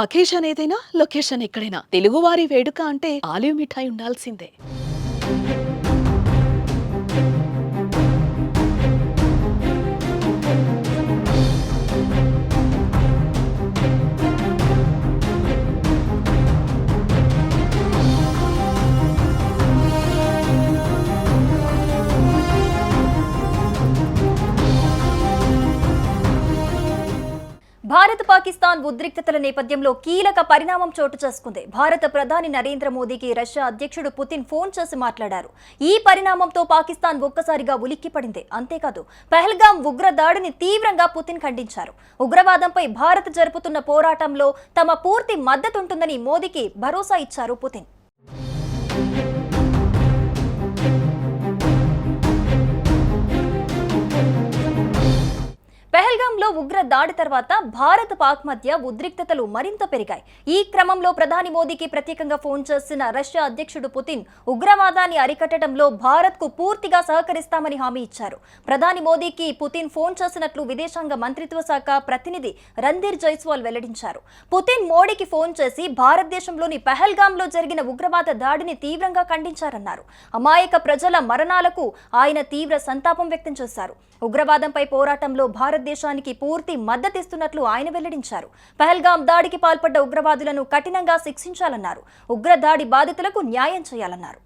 Occasion ఏదైనా location ఎక్కడైనా తెలుగువారి వేడుక అంటే ఆలివ్ మిఠాయి ఉండాల్సిందే. భారత్ పాకిస్తాన్ ఉద్రిక్తతల నేపథ్యంలో కీలక పరిణామం చోటు చేసుకుంది. భారత ప్రధాని నరేంద్ర మోదీకి రష్యా అధ్యక్షుడు పుతిన్ ఫోన్ చేసి మాట్లాడారు. ఈ పరిణామంతో పాకిస్తాన్ ఒక్కసారిగా ఉలిక్కిపడింది. అంతేకాదు, పహల్గాం ఉగ్ర దాడిని తీవ్రంగా పుతిన్ ఖండించారు. ఉగ్రవాదంపై భారత్ జరుపుతున్న పోరాటంలో తమ పూర్తి మద్దతుంటుందని మోదీకి భరోసా ఇచ్చారు పుతిన్. పహల్గాంలో ఉగ్ర దాడి తర్వాత భారత్ పాక్ మధ్య ఉద్రిక్తతలు మరింత పెరిగాయి. ఈ క్రమంలో ప్రధాని మోదీకి ప్రత్యేకంగా ఫోన్ చేసిన రష్యా అధ్యక్షుడు పుతిన్ ఉగ్రవాదాన్ని అరికట్టడంలో భారత్కు పూర్తిగా సహకరిస్తామని హామీ ఇచ్చారు. ప్రధాని మోదీకి పుతిన్ ఫోన్ చేసినట్లు విదేశాంగ మంత్రిత్వ శాఖ ప్రతినిధి రణ్ధీర్ జైస్వాల్ వెల్లడించారు. పుతిన్ మోడీకి ఫోన్ చేసి భారతదేశంలోని పహల్గాంలో జరిగిన ఉగ్రవాద దాడిని తీవ్రంగా ఖండించారన్నారు. అమాయక ప్రజల మరణాలకు ఆయన తీవ్ర సంతాపం వ్యక్తం చేశారు. ఉగ్రవాదంపై పోరాటంలో భారతదేశానికి పూర్తి మద్దతిస్తున్నట్లు ఆయన వెల్లడించారు. పహల్గాం దాడికి పాల్పడ్డ ఉగ్రవాదులను కఠినంగా శిక్షించాలన్నారు. ఉగ్రదాడి బాధితులకు న్యాయం చేయాలన్నారు.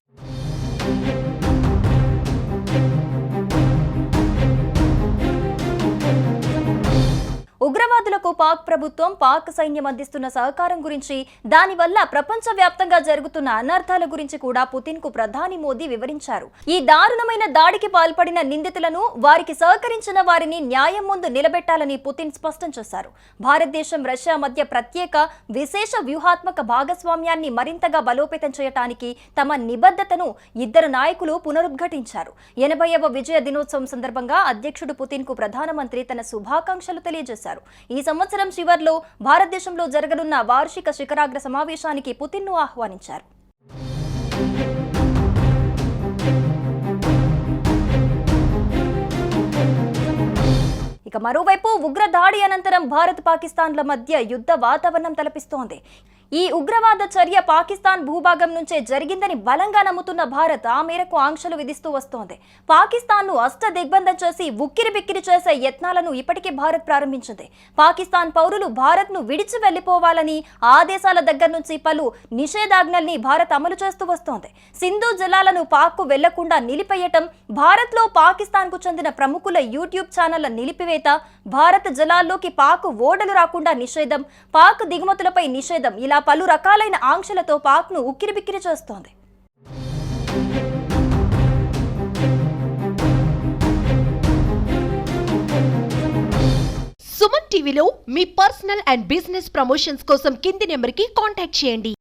ఉగ్రవాదులకు పాక్ ప్రభుత్వం, పాక్ సైన్యం అందిస్తున్న సహకారం గురించి, దానివల్ల ప్రపంచవ్యాప్తంగా జరుగుతున్న అనర్థాల గురించి కూడా పుతిన్ కు ప్రధాని మోదీ వివరించారు. ఈ దారుణమైన దాడికి పాల్పడిన నిందితులను, వారికి సహకరించిన వారిని న్యాయం ముందు నిలబెట్టాలని పుతిన్ స్పష్టం చేశారు. భారతదేశం, రష్యా మధ్య ప్రత్యేక, విశేష వ్యూహాత్మక భాగస్వామ్యాన్ని మరింతగా బలోపేతం చేయడానికి తమ నిబద్ధతను ఇద్దరు నాయకులు పునరుద్ఘాటించారు. 80వ విజయ దినోత్సవం సందర్భంగా అధ్యక్షుడు పుతిన్ కు ప్రధానమంత్రి తన శుభాకాంక్షలు తెలియజేశారు. ఈ సంవత్సరం చివర్లో భారతదేశంలో జరగనున్న వార్షిక శిఖరాగ్ర సమావేశానికి పుతిన్ను ఆహ్వానించారు. ఇక మరోవైపు ఉగ్ర దాడి అనంతరం భారత్ పాకిస్తాన్ల మధ్య యుద్ధ వాతావరణం తలపిస్తోంది. ఈ ఉగ్రవాద చర్య పాకిస్తాన్ భూభాగం నుంచే జరిగిందని బలంగా నమ్ముతున్న భారత్ ఆ మేరకు ఆంక్షలు విధిస్తూ వస్తోంది. పాకిస్తాన్ను అష్టదిగ్బంధం చేసి ఉక్కిరిబిక్కిరి చేసే యత్నాలను ఇప్పటికే భారత్ ప్రారంభించింది. పాకిస్తాన్ పౌరులు భారత్ను విడిచి వెళ్లిపోవాలని ఆ దేశాల దగ్గర నుంచి పలు నిషేధాజ్ఞల్ని భారత్ అమలు చేస్తూ వస్తోంది. సింధు జలాలను పాక్కు వెళ్లకుండా నిలిపేయటం, భారత్లో పాకిస్తాన్కు చెందిన ప్రముఖుల యూట్యూబ్ ఛానళ్ల నిలిపివేత, భారత్ జలాల్లోకి పాక్ ఓడలు రాకుండా నిషేధం, పాక్ దిగుమతులపై నిషేధం, ఇలా పలు రకాలైన ఆంక్షలతో పాక్ను ఉక్కిరిబిక్కిరి చేస్తోంది. సుమన్ టీవీలో మీ పర్సనల్ అండ్ బిజినెస్ ప్రమోషన్స్ కోసం కింది నెంబర్కి కాంటాక్ట్ చేయండి.